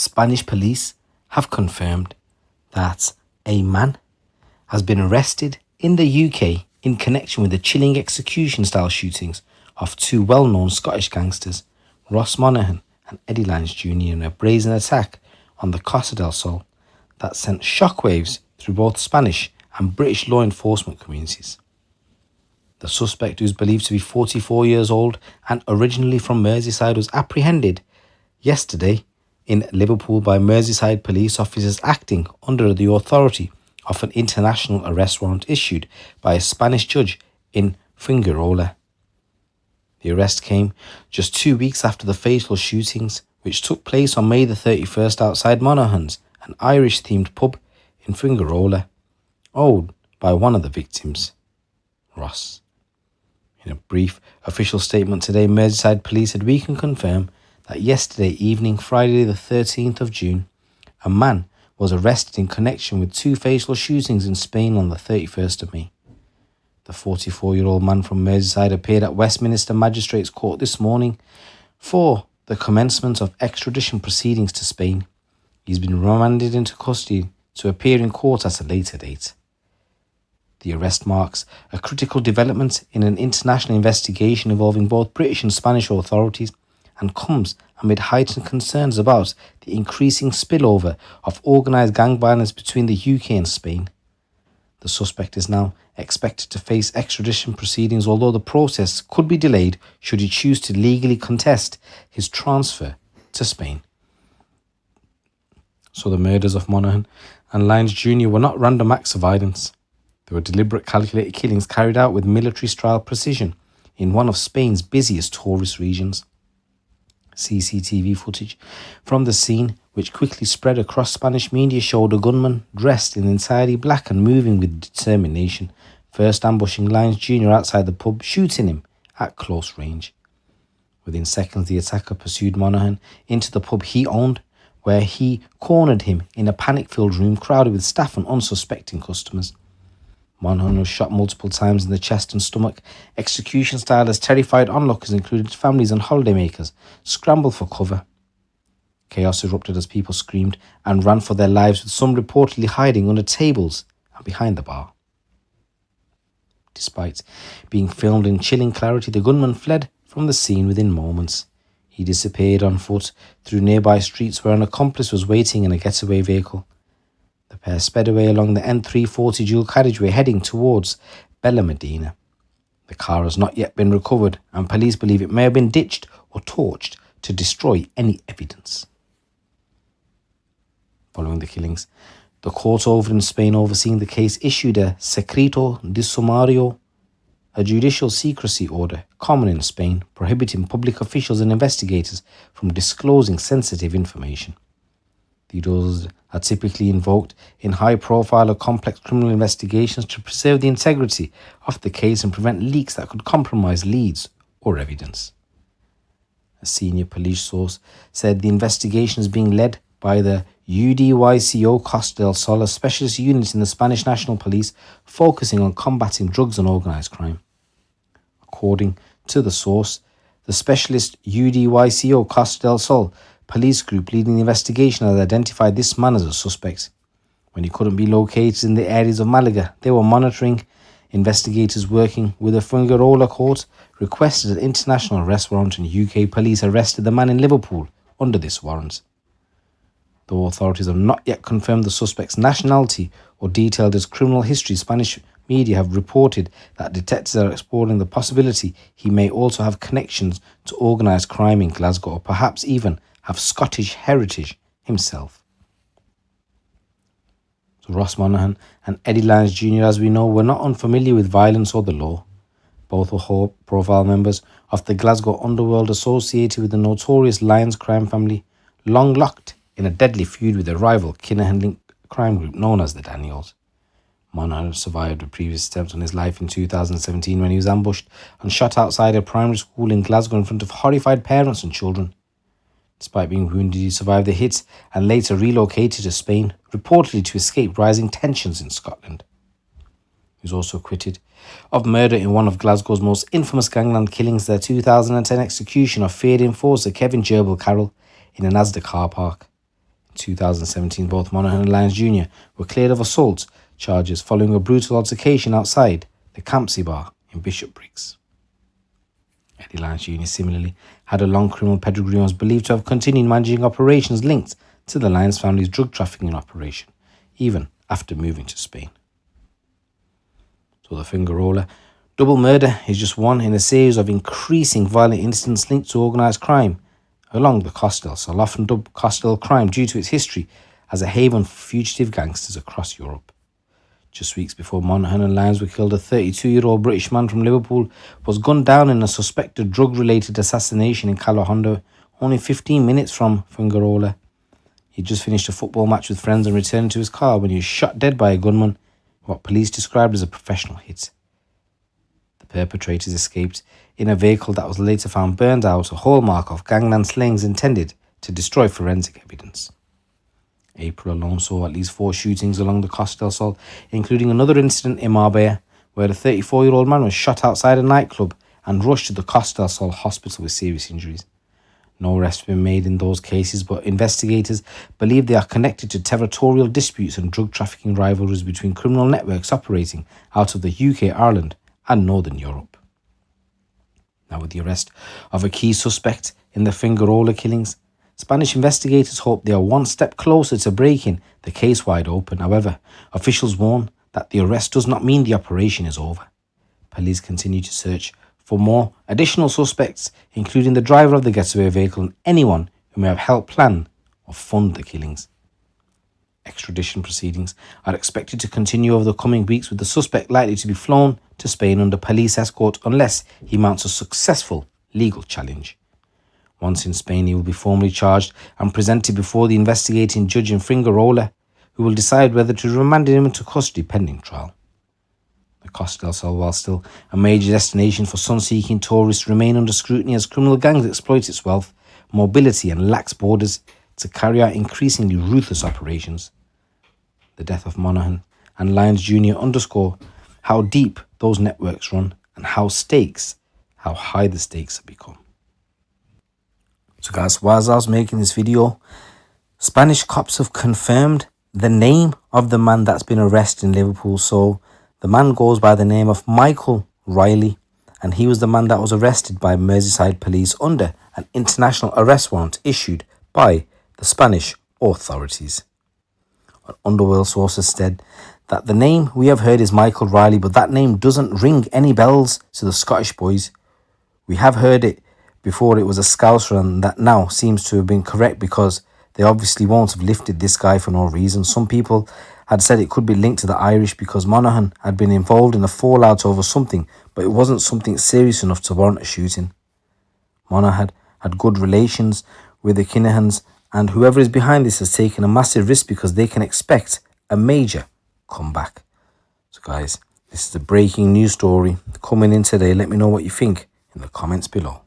Spanish police have confirmed that a man has been arrested in the UK in connection with the chilling execution-style shootings of two well-known Scottish gangsters, Ross Monaghan and Eddie Lyons Jr., in a brazen attack on the Costa del Sol that sent shockwaves through both Spanish and British law enforcement communities. The suspect, who is believed to be 44 years old and originally from Merseyside, was apprehended yesterday in Liverpool by Merseyside police officers acting under the authority of an international arrest warrant issued by a Spanish judge in Fuengirola. The arrest came just 2 weeks after the fatal shootings, which took place on May the 31st outside Monaghans, an Irish-themed pub in Fuengirola, owned by one of the victims, Ross. In a brief official statement today, Merseyside police said, "We can confirm that yesterday evening, Friday the 13th of June, a man was arrested in connection with two fatal shootings in Spain on the 31st of May. The 44-year-old man from Merseyside appeared at Westminster Magistrates Court this morning for the commencement of extradition proceedings to Spain. He's been remanded into custody to appear in court at a later date." The arrest marks a critical development in an international investigation involving both British and Spanish authorities, and comes amid heightened concerns about the increasing spillover of organised gang violence between the UK and Spain. The suspect is now expected to face extradition proceedings, although the process could be delayed should he choose to legally contest his transfer to Spain. So the murders of Monaghan and Lyons Jr. were not random acts of violence. They were deliberate, calculated killings carried out with military-style precision in one of Spain's busiest tourist regions. CCTV footage from the scene, which quickly spread across Spanish media, showed a gunman dressed in entirely black and moving with determination, first ambushing Lyons Jr. outside the pub, shooting him at close range. Within seconds, the attacker pursued Monaghan into the pub he owned, where he cornered him in a panic-filled room crowded with staff and unsuspecting customers. Monaghan was shot multiple times in the chest and stomach. Execution style as terrified onlookers, including families and holidaymakers, scrambled for cover. Chaos erupted as people screamed and ran for their lives, with some reportedly hiding under tables and behind the bar. Despite being filmed in chilling clarity, the gunman fled from the scene within moments. He disappeared on foot through nearby streets where an accomplice was waiting in a getaway vehicle. The pair sped away along the N340 dual carriageway heading towards Bella Medina. The car has not yet been recovered, and police believe it may have been ditched or torched to destroy any evidence. Following the killings, the court over in Spain overseeing the case issued a secreto de sumario, a judicial secrecy order common in Spain, prohibiting public officials and investigators from disclosing sensitive information. These orders are typically invoked in high-profile or complex criminal investigations to preserve the integrity of the case and prevent leaks that could compromise leads or evidence. A senior police source said the investigation is being led by the UDYCO Costa del Sol, a specialist unit in the Spanish National Police focusing on combating drugs and organised crime. According to the source, the specialist UDYCO Costa del Sol police group leading the investigation had identified this man as a suspect. When he couldn't be located in the areas of Malaga they were monitoring, investigators working with a Fuengirola court requested an international arrest warrant, and UK police arrested the man in Liverpool under this warrant. Though authorities have not yet confirmed the suspect's nationality or detailed his criminal history, Spanish media have reported that detectives are exploring the possibility he may also have connections to organised crime in Glasgow, or perhaps even have Scottish heritage himself. So Ross Monaghan and Eddie Lyons Jr., as we know, were not unfamiliar with violence or the law. Both were high-profile members of the Glasgow underworld associated with the notorious Lyons crime family, long locked in a deadly feud with a rival Kinahan crime group known as the Daniels. Monaghan survived a previous attempt on his life in 2017 when he was ambushed and shot outside a primary school in Glasgow in front of horrified parents and children. Despite being wounded, he survived the hits and later relocated to Spain, reportedly to escape rising tensions in Scotland. He was also acquitted of murder in one of Glasgow's most infamous gangland killings, the 2010 execution of feared enforcer Kevin Gerbil Carroll in an Asda car park. In 2017, both Monaghan and Lyons Jr. were cleared of assault charges following a brutal altercation outside the Gangsters Bar in Bishopbriggs. Eddie Lyons Jr. similarly had a long criminal pedigree and was believed to have continued managing operations linked to the Lyons family's drug trafficking operation, even after moving to Spain. So the Fuengirola double murder is just one in a series of increasing violent incidents linked to organised crime along the Costa del Sol, often dubbed Costa del Crime due to its history as a haven for fugitive gangsters across Europe. Just weeks before Monaghan and Lyons were killed, a 32-year-old British man from Liverpool was gunned down in a suspected drug-related assassination in Kinahan, only 15 minutes from Fuengirola. He'd just finished a football match with friends and returned to his car when he was shot dead by a gunman, what police described as a professional hit. The perpetrators escaped in a vehicle that was later found burned out, a hallmark of gangland slayings intended to destroy forensic evidence. April alone saw at least 4 shootings along the Costa del Sol, including another incident in Marbella, where a 34-year-old man was shot outside a nightclub and rushed to the Costa del Sol hospital with serious injuries. No arrests have been made in those cases, but investigators believe they are connected to territorial disputes and drug trafficking rivalries between criminal networks operating out of the UK, Ireland, and Northern Europe. Now, with the arrest of a key suspect in the Fuengirola killings, Spanish investigators hope they are one step closer to breaking the case wide open. However, officials warn that the arrest does not mean the operation is over. Police continue to search for more additional suspects, including the driver of the getaway vehicle and anyone who may have helped plan or fund the killings. Extradition proceedings are expected to continue over the coming weeks, with the suspect likely to be flown to Spain under police escort unless he mounts a successful legal challenge. Once in Spain, he will be formally charged and presented before the investigating judge in Fuengirola, who will decide whether to remand him into custody pending trial. The Costa del Sol, while still a major destination for sun-seeking tourists, remain under scrutiny as criminal gangs exploit its wealth, mobility and lax borders to carry out increasingly ruthless operations. The death of Monaghan and Lyons Jr. underscore how deep those networks run and how high the stakes have become. So guys, whilst I was making this video, Spanish cops have confirmed the name of the man that's been arrested in Liverpool. So the man goes by the name of Michael Riley, and he was the man that was arrested by Merseyside police under an international arrest warrant issued by the Spanish authorities. Underworld sources said that the name we have heard is Michael Riley, but that name doesn't ring any bells to the Scottish boys. We have heard it before, it was a Scouser, and that now seems to have been correct because they obviously won't have lifted this guy for no reason. Some people had said it could be linked to the Irish because Monaghan had been involved in a fallout over something, but it wasn't something serious enough to warrant a shooting. Monaghan had good relations with the Kinahans, and whoever is behind this has taken a massive risk because they can expect a major comeback. So guys, this is the breaking news story coming in today. Let me know what you think in the comments below.